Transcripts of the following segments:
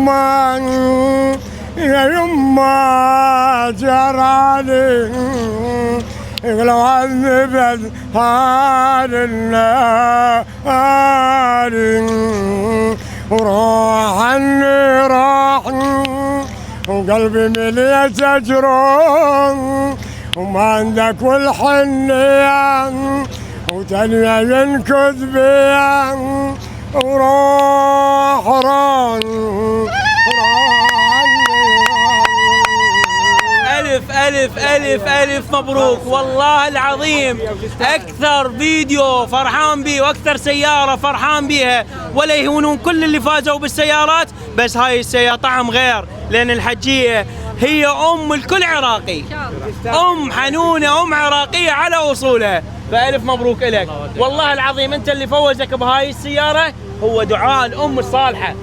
يما يا يما جرالي لو عذبت هذا النار وروح عني راح وقلبي مليت أجروح وما عندك والحنية وتنيا ينكذ بيا وروح ألف ألف ألف ألف مبروك والله العظيم. أكثر فيديو فرحان به وأكثر سيارة فرحان بها، ولا يهونون كل اللي فازوا بالسيارات، بس هاي السيارة طعم غير، لأن الحجية هي أم الكل عراقي، أم حنونة، أم عراقية على أصولها. فألف مبروك إلك والله العظيم. أنت اللي فوزك بهاي السيارة هو دعاء الأم الصالحة،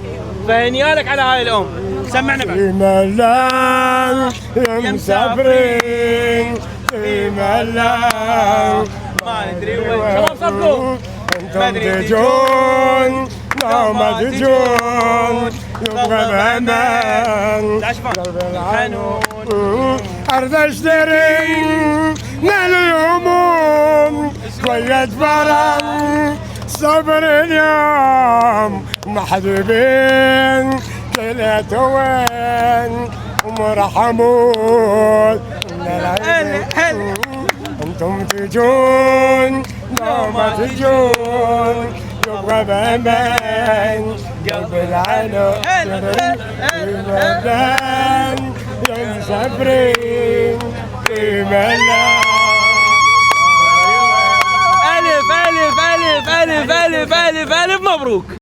فهنيالك على هاي الأم. سمعنا بعد. في ملان يا مسافرين في ملان ما ندري وين شباب صفقوا، انتم تجون لو ما تجون يبغى بامان قلب الحنون ارض اشتري من الهموم شوية فرح صبر اليوم محبوبين كليت وين ومرحمون انتم تجون لو ما تجون يبغى بامان قلب العنو في ملان يا مسافرين في ملان. ألف ألف ألف ألف ألف ألف ألف مبروك.